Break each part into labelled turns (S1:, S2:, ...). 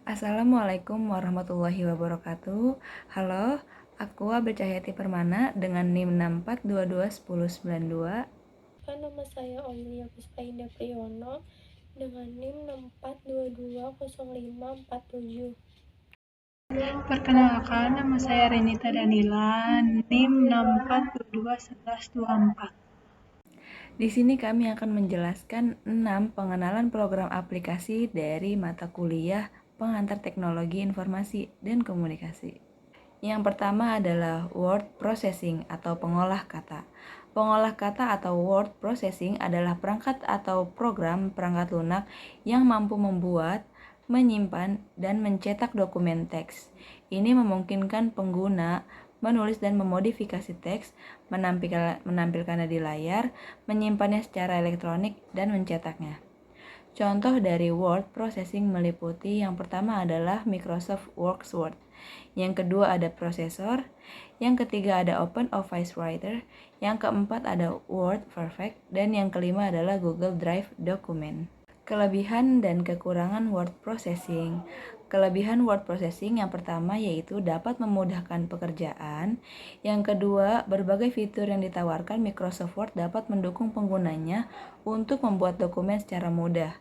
S1: Assalamualaikum warahmatullahi wabarakatuh. Halo, aku Abel Cahyati Permana dengan NIM 64221092.
S2: Nama saya Aulia Puspaindah Priyono dengan NIM 64220547.
S3: Perkenalkan, nama saya Renita Danila, NIM 64221124.
S1: Di sini kami akan menjelaskan 6 pengenalan program aplikasi dari mata kuliah Pengantar Teknologi Informasi dan Komunikasi. Yang pertama adalah word processing atau pengolah kata. Pengolah kata atau word processing adalah perangkat atau program perangkat lunak yang mampu membuat, menyimpan, dan mencetak dokumen teks. Ini memungkinkan pengguna menulis dan memodifikasi teks, menampilkannya di layar, menyimpannya secara elektronik, dan mencetaknya. Contoh dari word processing meliputi yang pertama adalah Microsoft Word, yang kedua ada prosesor, yang ketiga ada OpenOffice Writer, yang keempat ada Word Perfect, dan yang kelima adalah Google Drive Dokumen. Kelebihan dan kekurangan word processing. Kelebihan word processing yang pertama yaitu dapat memudahkan pekerjaan. Yang kedua, berbagai fitur yang ditawarkan Microsoft Word dapat mendukung penggunanya untuk membuat dokumen secara mudah.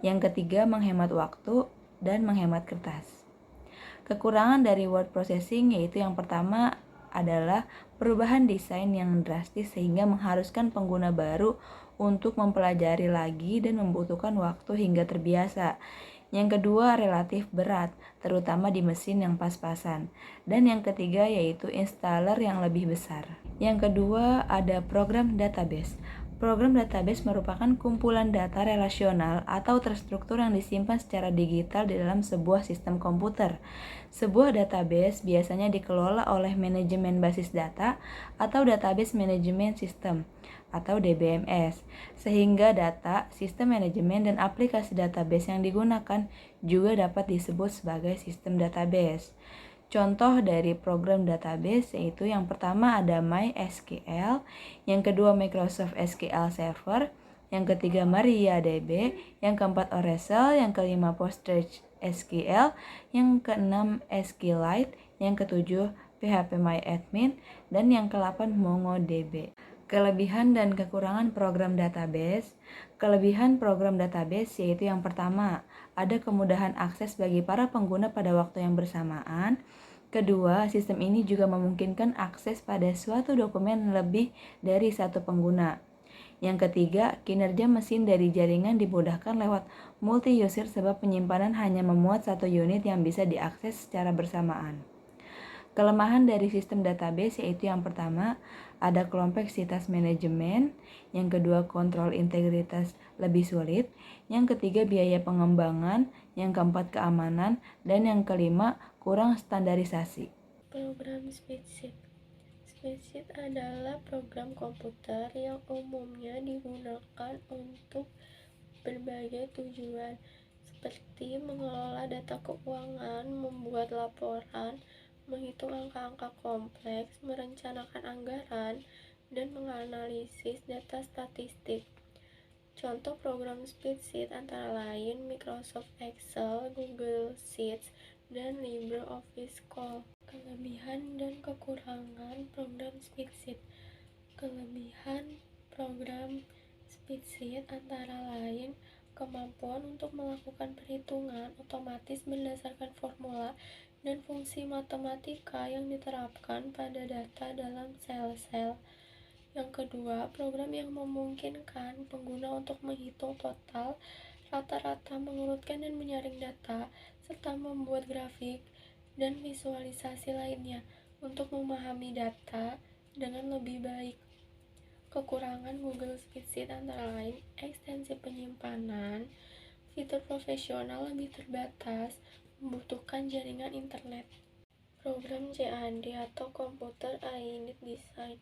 S1: Yang ketiga, menghemat waktu dan menghemat kertas. Kekurangan dari word processing yaitu yang pertama adalah perubahan desain yang drastis sehingga mengharuskan pengguna baru untuk mempelajari lagi dan membutuhkan waktu hingga terbiasa. Yang kedua, relatif berat, terutama di mesin yang pas-pasan. Dan yang ketiga yaitu installer yang lebih besar. Yang kedua, ada program database. Program database merupakan kumpulan data relasional atau terstruktur yang disimpan secara digital di dalam sebuah sistem komputer. Sebuah database biasanya dikelola oleh manajemen basis data atau database management system atau DBMS, sehingga data, sistem manajemen, dan aplikasi database yang digunakan juga dapat disebut sebagai sistem database. Contoh dari program database yaitu yang pertama ada MySQL, yang kedua Microsoft SQL Server, yang ketiga MariaDB, yang keempat Oracle, yang kelima PostgreSQL, yang keenam SQLite, yang ketujuh PHPMyAdmin, dan yang ke-8 MongoDB. Kelebihan dan kekurangan program database. Kelebihan program database yaitu yang pertama, ada kemudahan akses bagi para pengguna pada waktu yang bersamaan. Kedua, sistem ini juga memungkinkan akses pada suatu dokumen lebih dari satu pengguna. Yang ketiga, kinerja mesin dari jaringan dimudahkan lewat multi-user sebab penyimpanan hanya memuat satu unit yang bisa diakses secara bersamaan. Kelemahan dari sistem database yaitu yang pertama, ada kompleksitas manajemen, yang kedua kontrol integritas lebih sulit, yang ketiga biaya pengembangan, yang keempat keamanan, dan yang kelima kurang standarisasi.
S2: Program spreadsheet. Spreadsheet adalah program komputer yang umumnya digunakan untuk berbagai tujuan, seperti mengelola data keuangan, membuat laporan, menghitung angka-angka kompleks, merencanakan anggaran, dan menganalisis data statistik. Contoh program spreadsheet antara lain Microsoft Excel, Google Sheets, dan LibreOffice Calc. Kelebihan dan kekurangan program spreadsheet. Kelebihan program spreadsheet antara lain kemampuan untuk melakukan perhitungan otomatis berdasarkan formula dan fungsi matematika yang diterapkan pada data dalam sel-sel. Yang kedua, program yang memungkinkan pengguna untuk menghitung total, rata-rata, mengurutkan dan menyaring data, serta membuat grafik dan visualisasi lainnya untuk memahami data dengan lebih baik. Kekurangan Google Spreadsheet antara lain ekstensi penyimpanan, fitur profesional lebih terbatas, membutuhkan jaringan internet. Program CAD atau Computer Aided Design.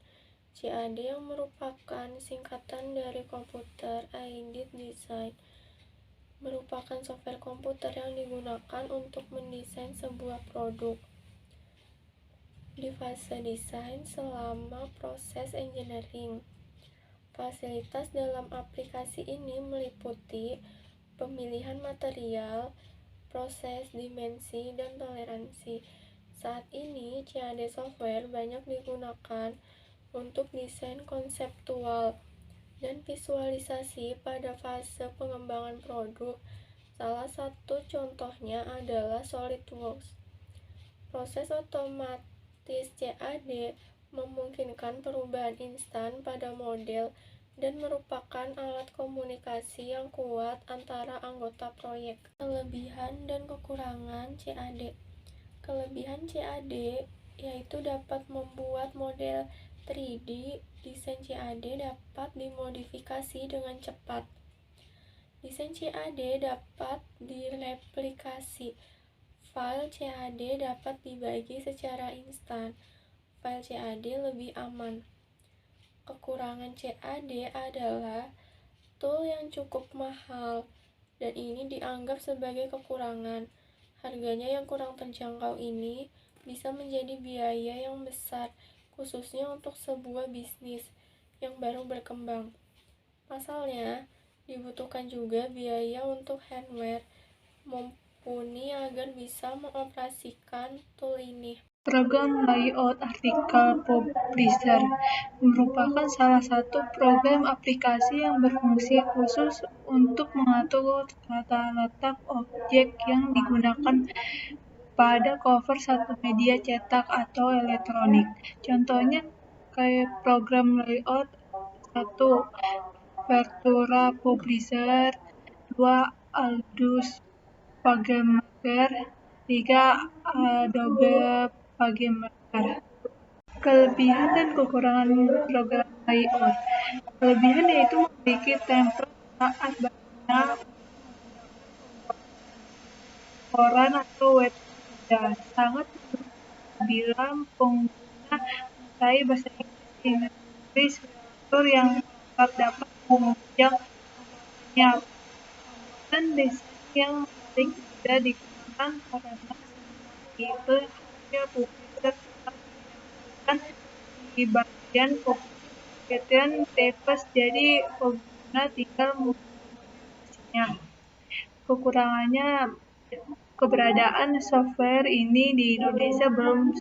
S2: CAD yang merupakan singkatan dari Computer Aided Design merupakan software komputer yang digunakan untuk mendesain sebuah produk. Di fase desain selama proses engineering. Fasilitas dalam aplikasi ini meliputi pemilihan material, proses, dimensi, dan toleransi. Saat ini, CAD software banyak digunakan untuk desain konseptual dan visualisasi pada fase pengembangan produk. Salah satu contohnya adalah SolidWorks. Proses otomatis CAD memungkinkan perubahan instan pada model dan merupakan alat komunikasi yang kuat antara anggota proyek. Kelebihan dan kekurangan CAD. Kelebihan CAD yaitu dapat membuat model 3D. Desain CAD dapat dimodifikasi dengan cepat. Desain CAD dapat direplikasi. File CAD dapat dibagi secara instan. File CAD lebih aman. Kekurangan CAD adalah tool yang cukup mahal, dan ini dianggap sebagai kekurangan. Harganya yang kurang terjangkau ini bisa menjadi biaya yang besar, khususnya untuk sebuah bisnis yang baru berkembang. Pasalnya, dibutuhkan juga biaya untuk hardware mumpuni agar bisa mengoperasikan tool ini.
S3: Program Layout Article Publisher merupakan salah satu program aplikasi yang berfungsi khusus untuk mengatur tata letak objek yang digunakan pada cover satu media cetak atau elektronik. Contohnya kayak program layout 1. Vertura Publisher, 2. Aldus PageMaker, 3. Adobe PageMaker. Kelebihan dan kekurangan program layout. Kelebihan yaitu memiliki template saat berguna koran atau website. Sangat bila pengguna menguasai bahasa Inggris fitur yang lengkap dapat menunjang pembuatannya. Pembuatan desain yang menarik tidak digunakan karena tipe hasil publisher telah dinyatakan di bagian bagian text, jadi pengguna tinggal memodifikasinya. Kekurangannya, keberadaan software ini di Indonesia belum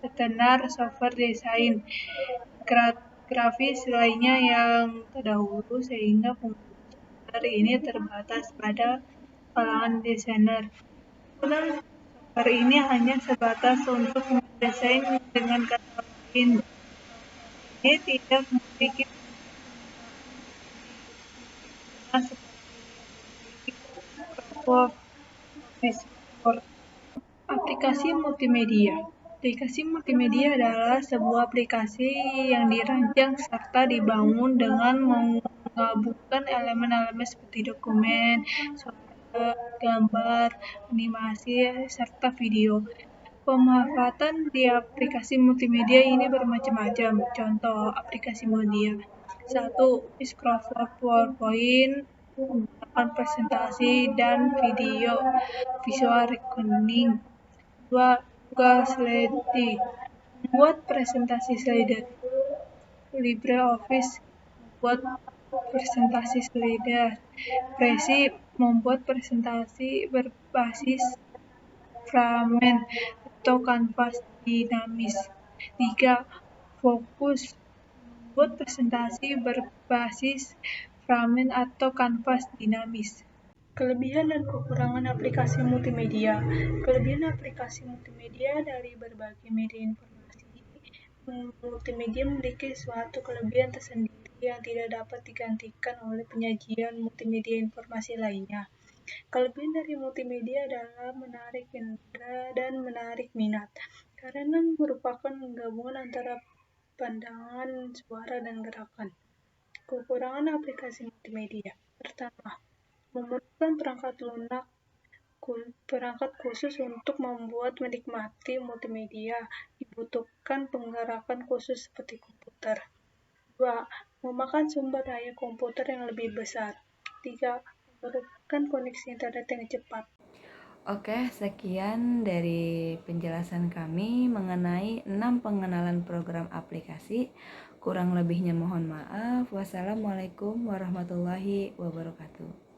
S3: setenar software desain grafis lainnya yang terdahulu, sehingga penggunaan software ini terbatas pada kalangan desainer. Software ini hanya sebatas untuk mendesain dengan kata lain. Ini tidak memiliki penggunaan seperti Microsoft Office Word. Aplikasi multimedia. Aplikasi multimedia adalah sebuah aplikasi yang dirancang serta dibangun dengan menggabungkan elemen-elemen seperti dokumen, suara, gambar, animasi, serta video. Pemanfaatan di aplikasi multimedia ini bermacam-macam. Contoh aplikasi media. 1. Microsoft PowerPoint menggunakan presentasi dan video visual recording. 2. Google Slide membuat presentasi slide. LibreOffice membuat presentasi slide. Prezi membuat presentasi berbasis Framing atau kanvas dinamis. 3. Fokus membuat presentasi berbasis Framing atau kanvas dinamis. Kelebihan dan kekurangan aplikasi multimedia. Kelebihan aplikasi multimedia dari berbagai media informasi. Multimedia memiliki suatu kelebihan tersendiri yang tidak dapat digantikan oleh penyajian multimedia informasi lainnya. Kelebihan dari multimedia adalah menarik indera dan menarik minat, karena merupakan gabungan antara pandangan, suara, dan gerakan. Kekurangan aplikasi multimedia. Pertama, memerlukan perangkat khusus untuk menikmati multimedia, dibutuhkan penggerakan khusus seperti komputer. 2. Memakan sumber daya komputer yang lebih besar. 3. Memerlukan koneksi internet yang cepat.
S1: Oke, sekian dari penjelasan kami mengenai 6 pengenalan program aplikasi. Kurang lebihnya mohon maaf. Wassalamualaikum warahmatullahi wabarakatuh.